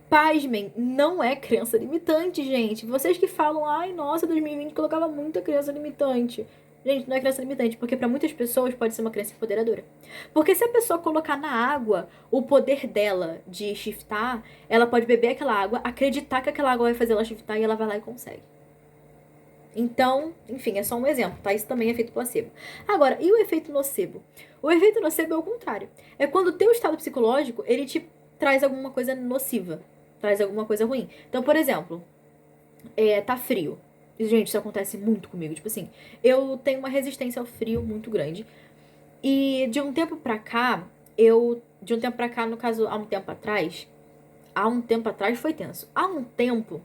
S1: Pasmem, não é crença limitante, gente. Vocês que falam, ai, nossa, 2020 colocava muita crença limitante. Gente, não é crença limitante, porque para muitas pessoas pode ser uma crença empoderadora. Porque se a pessoa colocar na água o poder dela de shiftar, ela pode beber aquela água, acreditar que aquela água vai fazer ela shiftar e ela vai lá e consegue. Então, enfim, é só um exemplo, tá? Isso também é efeito placebo. Agora, e o efeito nocebo? O efeito nocebo é o contrário. É quando o teu estado psicológico, ele te traz alguma coisa nociva, traz alguma coisa ruim. Então, por exemplo, tá frio. Gente, isso acontece muito comigo. Tipo assim, eu tenho uma resistência ao frio muito grande. E de um tempo pra cá, De um tempo pra cá, no caso, há um tempo atrás... Há um tempo atrás foi tenso. Há um tempo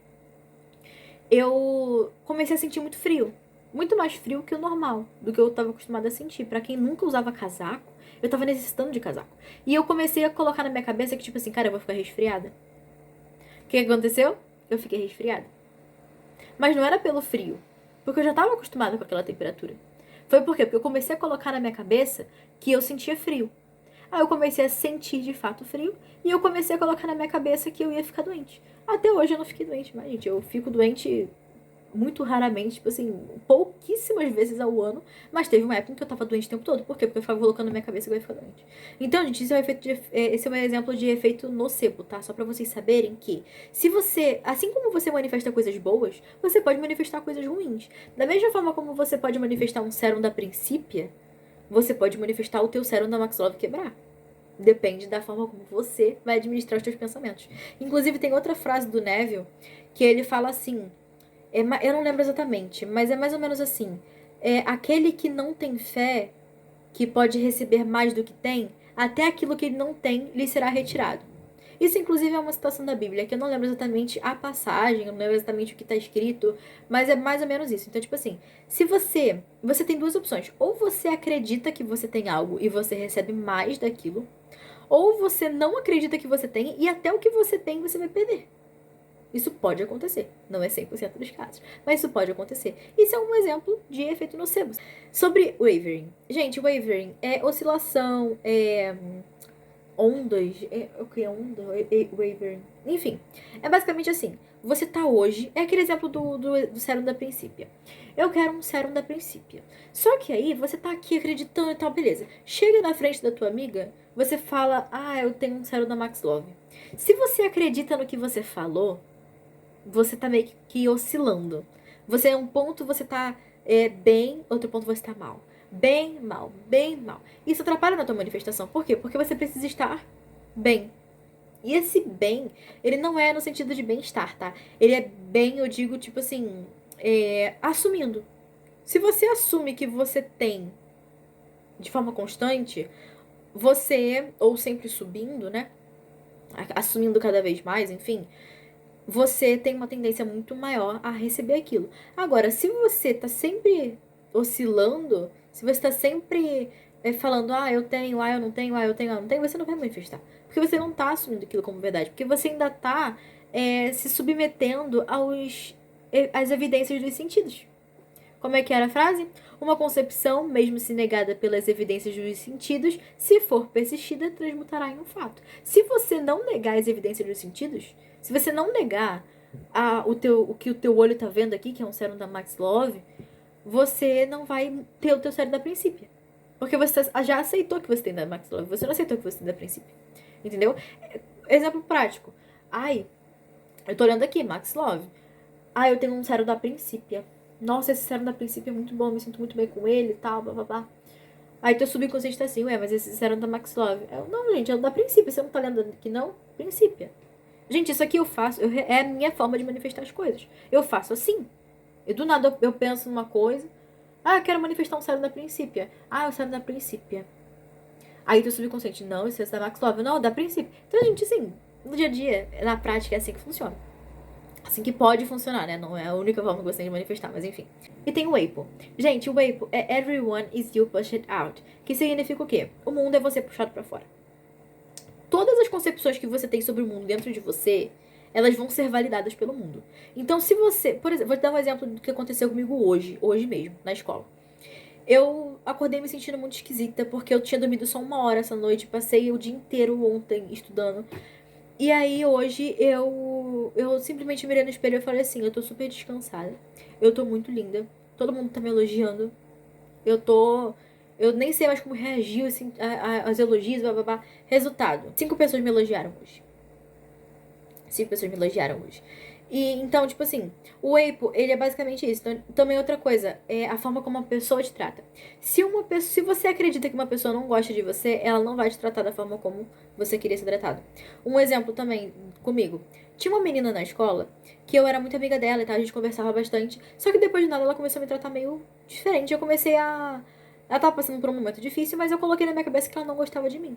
S1: eu comecei a sentir muito frio. Muito mais frio que o normal, do que eu tava acostumada a sentir. Pra quem nunca usava casaco, eu tava necessitando de casaco. E eu comecei a colocar na minha cabeça que, tipo assim, cara, eu vou ficar resfriada. O que aconteceu? Eu fiquei resfriada. Mas não era pelo frio, porque eu já tava acostumada com aquela temperatura. Foi por quê? Porque eu comecei a colocar na minha cabeça que eu sentia frio. Aí eu comecei a sentir de fato frio e eu comecei a colocar na minha cabeça que eu ia ficar doente. Até hoje eu não fiquei doente, mas, gente, eu fico doente muito raramente, tipo assim, pouquíssimas vezes ao ano, mas teve uma época em que eu tava doente o tempo todo. Por quê? Porque eu ficava colocando na minha cabeça que eu ia ficar doente. Então, gente, esse é um exemplo de efeito nocebo, tá? Só pra vocês saberem que se você, assim como você manifesta coisas boas, você pode manifestar coisas ruins. Da mesma forma como você pode manifestar um sérum da Princípia, você pode manifestar o teu sérum da Maxlove quebrar. Depende da forma como você vai administrar os seus pensamentos. Inclusive, tem outra frase do Neville que ele fala assim... eu não lembro exatamente, mas é mais ou menos assim. Aquele que não tem fé, que pode receber mais do que tem, até aquilo que ele não tem lhe será retirado. Isso, inclusive, é uma citação da Bíblia, que eu não lembro exatamente a passagem, eu não lembro exatamente o que está escrito, mas é mais ou menos isso. Então, tipo assim, se você tem duas opções. Ou você acredita que você tem algo e você recebe mais daquilo, ou você não acredita que você tem e até o que você tem você vai perder. Isso pode acontecer. Não é 100% dos casos. Mas isso pode acontecer. Isso é um exemplo de efeito nocebo. Sobre wavering. Gente, wavering é oscilação, ondas. O que é onda? Wavering. Enfim. É basicamente assim. Você tá hoje... É aquele exemplo do sérum da Princípia. Eu quero um sérum da Princípia. Só que aí, você tá aqui acreditando e tal, beleza. Chega na frente da tua amiga, você fala... Ah, eu tenho um sérum da Max Love. Se você acredita no que você falou... Você tá meio que oscilando. Você, um ponto você tá bem, outro ponto você tá mal. Bem, mal, bem, mal. Isso atrapalha na tua manifestação. Por quê? Porque você precisa estar bem. E esse bem, ele não é no sentido de bem-estar, tá? Ele é bem, eu digo, tipo assim, assumindo. Se você assume que você tem de forma constante, ou sempre subindo, né? Assumindo cada vez mais, enfim... você tem uma tendência muito maior a receber aquilo. Agora, se você tá sempre oscilando, se você tá sempre falando, eu tenho, eu não tenho, eu tenho, eu não tenho, você não vai manifestar. Porque você não tá assumindo aquilo como verdade. Porque você ainda tá se submetendo às evidências dos sentidos. Como é que era a frase? Uma concepção, mesmo se negada pelas evidências dos sentidos, se for persistida, transmutará em um fato. Se você não negar as evidências dos sentidos, se você não negar o que o teu olho tá vendo aqui, que é um sérum da Max Love, você não vai ter o teu sérum da princípia. Porque você já aceitou que você tem da Max Love, você não aceitou que você tem da princípio. Entendeu? Exemplo prático. Ai, eu tô olhando aqui, Max Love. Eu tenho um sérum da princípia. Nossa, esse sérum da princípio é muito bom, me sinto muito bem com ele e tal, blá blá blá. Aí teu subconsciente tá assim, mas esse sérum da Max Love. Não, gente, é o da princípio. Você não tá lendo aqui, não? Princípio. Gente, isso aqui eu faço, é a minha forma de manifestar as coisas. Eu faço assim. E do nada eu penso numa coisa. Eu quero manifestar um sérum da princípio. O sérum da princípio. Aí teu subconsciente, não, esse é da Max Love. Não, da princípio. Então, gente, assim, no dia a dia, na prática, é assim que funciona. Assim que pode funcionar, né? Não é a única forma que você tem de manifestar, mas enfim. E tem o Weipo. Gente, o Weipo é Everyone is you pushed out. Que significa o quê? O mundo é você puxado pra fora. Todas as concepções que você tem sobre o mundo dentro de você, elas vão ser validadas pelo mundo. Então, se você... Por exemplo, vou te dar um exemplo do que aconteceu comigo hoje mesmo, na escola. Eu acordei me sentindo muito esquisita, porque eu tinha dormido só 1 hora essa noite, passei o dia inteiro ontem estudando. E aí hoje eu simplesmente mirei no espelho e falei assim, eu tô super descansada. Eu tô muito linda. Todo mundo tá me elogiando. Eu nem sei mais como reagir assim, aos elogios, blá blá blá. Resultado, 5 pessoas me elogiaram hoje. 5 pessoas me elogiaram hoje. E então, tipo assim, o EIPO, ele é basicamente isso. Então, também outra coisa, é a forma como uma pessoa te trata. Se você acredita que uma pessoa não gosta de você, ela não vai te tratar da forma como você queria ser tratado. Um exemplo também comigo. Tinha uma menina na escola que eu era muito amiga dela e tal, a gente conversava bastante. Só que depois de nada ela começou a me tratar meio diferente. Eu comecei a. Ela tava passando por um momento difícil, mas eu coloquei na minha cabeça que ela não gostava de mim.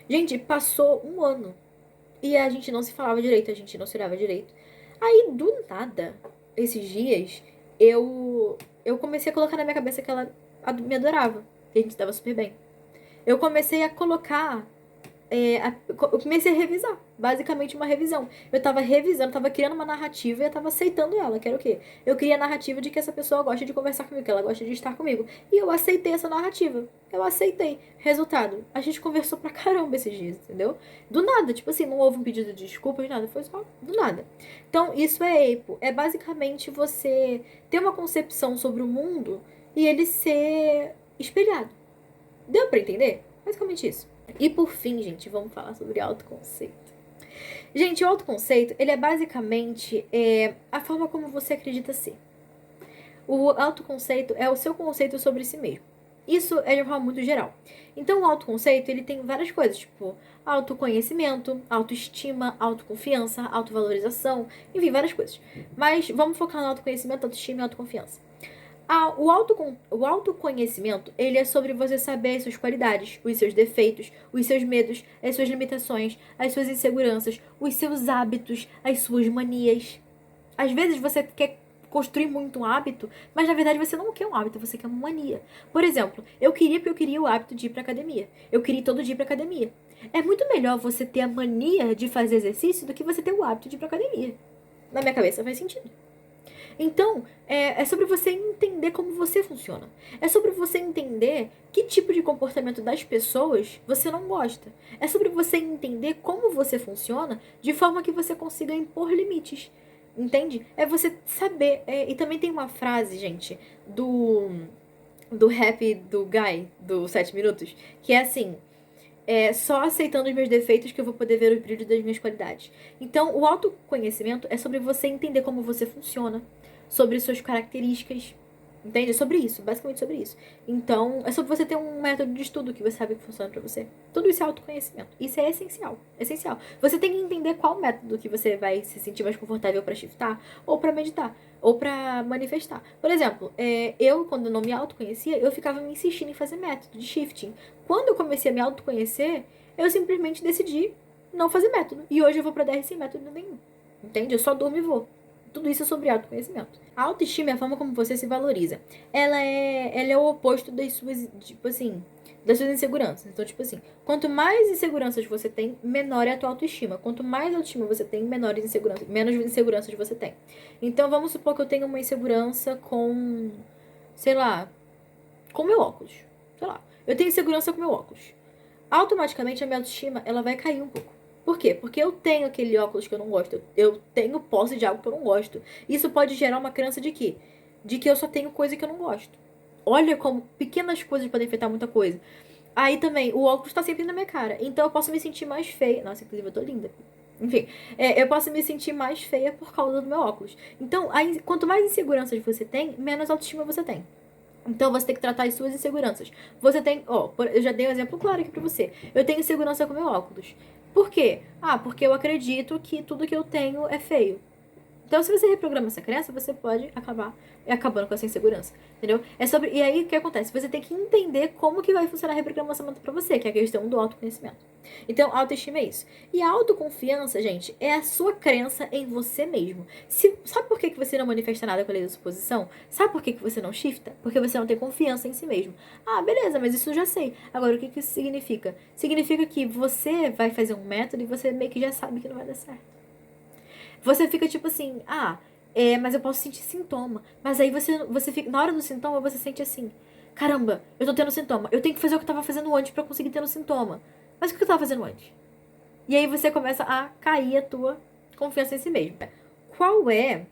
S1: Gente, passou um ano. E a gente não se falava direito, a gente não se olhava direito. Aí, do nada, esses dias, eu comecei a colocar na minha cabeça que ela me adorava. Que a gente tava super bem. Eu comecei a colocar eu comecei a revisar, basicamente uma revisão. Eu tava revisando, tava criando uma narrativa e eu tava aceitando ela, que era o quê? Eu queria a narrativa de que essa pessoa gosta de conversar comigo, que ela gosta de estar comigo. E eu aceitei essa narrativa. Eu aceitei. Resultado, a gente conversou pra caramba esses dias, entendeu? Do nada, tipo assim, não houve um pedido de desculpas, nada, foi só do nada. Então, isso é EIPO. É basicamente você ter uma concepção sobre o mundo e ele ser espelhado. Deu pra entender? Basicamente isso. E por fim, gente, vamos falar sobre autoconceito. Gente, o autoconceito, ele é basicamente a forma como você acredita ser. O autoconceito é o seu conceito sobre si mesmo. Isso é de uma forma muito geral. Então, o autoconceito, ele tem várias coisas, tipo autoconhecimento, autoestima, autoconfiança, autovalorização, enfim, várias coisas. Mas vamos focar no autoconhecimento, autoestima e autoconfiança. O autoconhecimento, ele é sobre você saber as suas qualidades, os seus defeitos, os seus medos, as suas limitações, as suas inseguranças, os seus hábitos, as suas manias. Às vezes você quer construir muito um hábito, mas na verdade você não quer um hábito, você quer uma mania. Por exemplo, eu queria o hábito de ir pra academia. Eu queria ir todo dia pra academia. É muito melhor você ter a mania de fazer exercício do que você ter o hábito de ir pra academia. Na minha cabeça faz sentido. Então, é sobre você entender como você funciona. É sobre você entender que tipo de comportamento das pessoas você não gosta. É sobre você entender como você funciona de forma que você consiga impor limites. Entende? É você saber. E também tem uma frase, gente, do rap do Guy, do 7 minutos, que é assim. Só aceitando os meus defeitos que eu vou poder ver o brilho das minhas qualidades. Então, o autoconhecimento é sobre você entender como você funciona, sobre suas características, entende? É sobre isso, basicamente sobre isso. Então, é sobre você ter um método de estudo que você sabe que funciona pra você. Tudo isso é autoconhecimento. Isso é essencial, essencial. Você tem que entender qual método que você vai se sentir mais confortável pra shiftar, ou pra meditar, ou pra manifestar. Por exemplo, eu, quando não me autoconhecia, eu ficava me insistindo em fazer método de shifting. Quando eu comecei a me autoconhecer, eu simplesmente decidi não fazer método. E hoje eu vou pra DR sem método nenhum. Entende? Eu só durmo e vou. Tudo isso é sobre autoconhecimento. A autoestima é a forma como você se valoriza. Ela é o oposto das suas, tipo assim, das suas inseguranças. Então, tipo assim, quanto mais inseguranças você tem, menor é a tua autoestima. Quanto mais autoestima você tem, menores inseguranças, menos inseguranças você tem. Então, vamos supor que eu tenho uma insegurança com, sei lá, com meu óculos. Sei lá. Eu tenho insegurança com meu óculos. Automaticamente a minha autoestima, ela vai cair um pouco. Por quê? Porque eu tenho aquele óculos que eu não gosto. Eu tenho posse de algo que eu não gosto. Isso pode gerar uma crença de quê? De que eu só tenho coisa que eu não gosto. Olha como pequenas coisas podem afetar muita coisa. Aí também, o óculos tá sempre na minha cara. Então eu posso me sentir mais feia. Nossa, inclusive eu tô linda. Enfim, eu posso me sentir mais feia por causa do meu óculos. Então, quanto mais inseguranças você tem, menos autoestima você tem. Então você tem que tratar as suas inseguranças. Você tem, ó, eu já dei um exemplo claro aqui pra você. Eu tenho insegurança com meu óculos. Por quê? Ah, porque eu acredito que tudo que eu tenho é feio. Então, se você reprograma essa crença, você pode acabar acabando com essa insegurança, entendeu? E aí, o que acontece? Você tem que entender como que vai funcionar a reprogramação pra você, que é a questão do autoconhecimento. Então, autoestima é isso. E a autoconfiança, gente, é a sua crença em você mesmo. Sabe por que você não manifesta nada com a lei da suposição? Sabe por que você não shifta? Porque você não tem confiança em si mesmo. Ah, beleza, mas isso eu já sei. Agora, o que isso significa? Significa que você vai fazer um método e você meio que já sabe que não vai dar certo. Você fica tipo assim, mas eu posso sentir sintoma. Mas aí você fica, na hora do sintoma, você sente assim, caramba, eu tô tendo sintoma. Eu tenho que fazer o que eu tava fazendo antes pra conseguir ter um sintoma. Mas o que eu tava fazendo antes? E aí você começa a cair a tua confiança em si mesmo. Qual é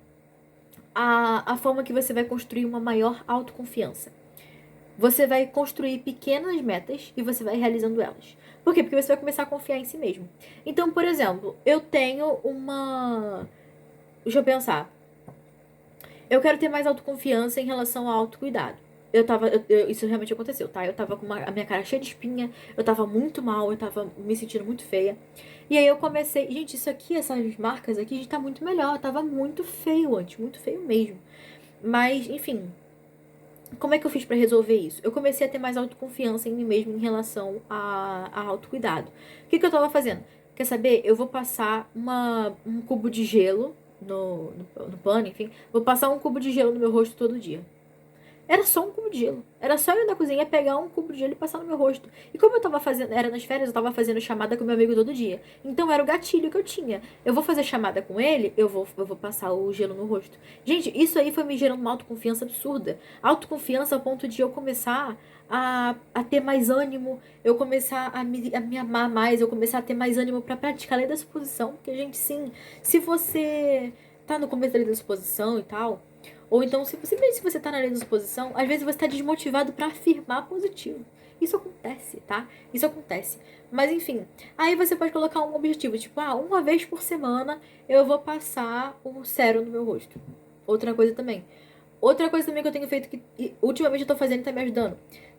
S1: a forma que você vai construir uma maior autoconfiança? Você vai construir pequenas metas e você vai realizando elas. Por quê? Porque você vai começar a confiar em si mesmo. Então, por exemplo, eu tenho uma. Deixa eu pensar. Eu quero ter mais autoconfiança em relação ao autocuidado. Isso realmente aconteceu, tá? Eu tava com a minha cara cheia de espinha, eu tava muito mal, eu tava me sentindo muito feia. E aí eu comecei, gente, isso aqui, essas marcas aqui, tá muito melhor. Tava muito feio antes, muito feio mesmo. Mas, enfim, como é que eu fiz pra resolver isso? Eu comecei a ter mais autoconfiança em mim mesmo em relação a autocuidado. O que eu tava fazendo? Quer saber? Eu vou passar um cubo de gelo no pano, enfim. Vou passar um cubo de gelo no meu rosto todo dia. Era só um cubo de gelo. Era só eu ir na cozinha pegar um cubo de gelo e passar no meu rosto. E como eu tava fazendo, era nas férias, eu tava fazendo chamada com meu amigo todo dia. Então era o gatilho que eu tinha. Eu vou fazer chamada com ele, eu vou passar o gelo no rosto. Gente, isso aí foi me gerando uma autoconfiança absurda. Autoconfiança ao ponto de eu começar a ter mais ânimo, eu começar a me amar mais, eu começar a ter mais ânimo pra praticar a lei da suposição. Porque, gente, sim, se você tá no começo da lei da suposição e tal. Ou então, simplesmente se você tá na linha de exposição, às vezes você tá desmotivado pra afirmar positivo. Isso acontece, tá? Isso acontece. Mas enfim, aí você pode colocar um objetivo, tipo, uma vez por semana eu vou passar o sérum no meu rosto. Outra coisa também. Outra coisa também que eu tenho feito que ultimamente eu tô fazendo e tá me ajudando.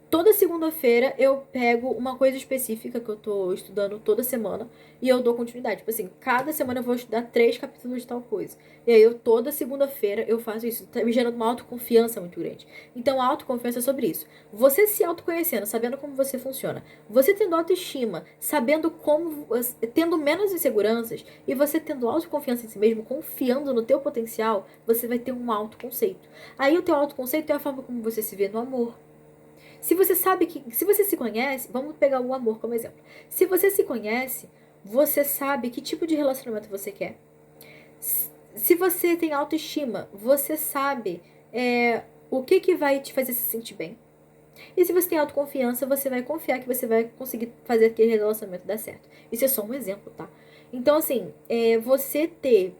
S1: Toda segunda-feira eu pego uma coisa específica que eu tô estudando toda semana e eu dou continuidade. Tipo assim, cada semana eu vou estudar 3 capítulos de tal coisa. E aí toda segunda-feira eu faço isso. Tá me gerando uma autoconfiança muito grande. Então a autoconfiança é sobre isso. Você se autoconhecendo, sabendo como você funciona. Você tendo autoestima, sabendo como, tendo menos inseguranças e você tendo autoconfiança em si mesmo, confiando no teu potencial, você vai ter um autoconceito. Aí o teu autoconceito é a forma como você se vê no amor. Se você sabe que, se você se conhece, vamos pegar o amor como exemplo. Se você se conhece, você sabe que tipo de relacionamento você quer. Se você tem autoestima, você sabe o que vai te fazer se sentir bem. E se você tem autoconfiança, você vai confiar que você vai conseguir fazer aquele relacionamento dar certo. Isso é só um exemplo, tá? Então, assim, você ter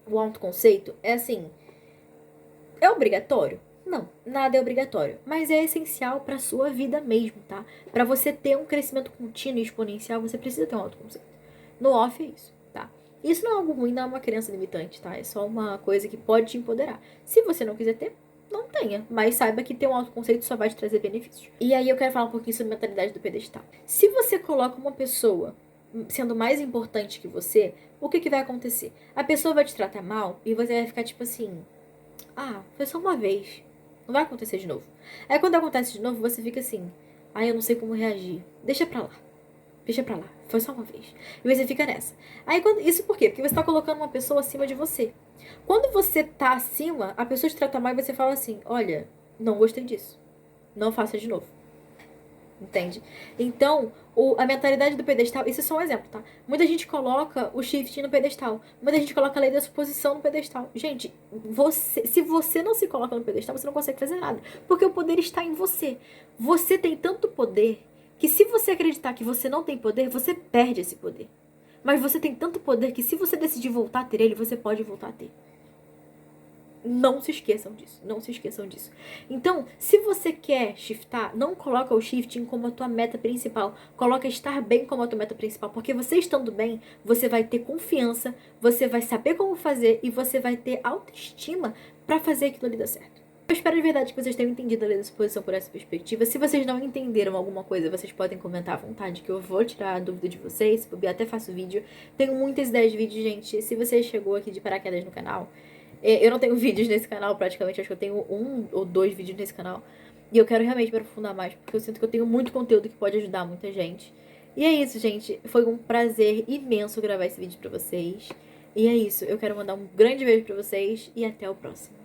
S1: o autoconceito é assim, é obrigatório? Não, nada é obrigatório, mas é essencial para sua vida mesmo, tá? Para você ter um crescimento contínuo e exponencial, você precisa ter um autoconceito. No off é isso, tá? Isso não é algo ruim, não é uma crença limitante, tá? É só uma coisa que pode te empoderar. Se você não quiser ter, não tenha, mas saiba que ter um autoconceito só vai te trazer benefícios. E aí eu quero falar um pouquinho sobre mentalidade do pedestal. Se você coloca uma pessoa sendo mais importante que você, o que vai acontecer? A pessoa vai te tratar mal e você vai ficar tipo assim, foi só uma vez. Não vai acontecer de novo. Aí quando acontece de novo, você fica assim, eu não sei como reagir. Deixa pra lá. Deixa pra lá. Foi só uma vez. E você fica nessa. Aí, isso por quê? Porque você tá colocando uma pessoa acima de você. Quando você tá acima, a pessoa te trata mal e você fala assim, olha, não gostei disso. Não faça de novo. Entende? Então, a mentalidade do pedestal, isso é só um exemplo, tá? Muita gente coloca o shift no pedestal. Muita gente coloca a lei da suposição no pedestal. Gente, se você não se coloca no pedestal, você não consegue fazer nada. Porque o poder está em você. Você tem tanto poder que se você acreditar que você não tem poder, você perde esse poder. Mas você tem tanto poder que se você decidir voltar a ter ele, você pode voltar a ter. Não se esqueçam disso, não se esqueçam disso. Então, se você quer shiftar, não coloca o shifting como a tua meta principal. Coloca estar bem como a tua meta principal, porque você estando bem, você vai ter confiança, você vai saber como fazer e você vai ter autoestima pra fazer aquilo ali dar certo. Eu espero de verdade que vocês tenham entendido a lei da suposição por essa perspectiva. Se vocês não entenderam alguma coisa, vocês podem comentar à vontade, que eu vou tirar a dúvida de vocês. Se bobear, até faço vídeo. Tenho muitas ideias de vídeo, gente. Se você chegou aqui de paraquedas no canal, eu não tenho vídeos nesse canal, praticamente. Acho que eu tenho 1 ou 2 vídeos nesse canal. E eu quero realmente me aprofundar mais, porque eu sinto que eu tenho muito conteúdo que pode ajudar muita gente. E é isso, gente. Foi um prazer imenso gravar esse vídeo pra vocês. E é isso. Eu quero mandar um grande beijo pra vocês e até o próximo.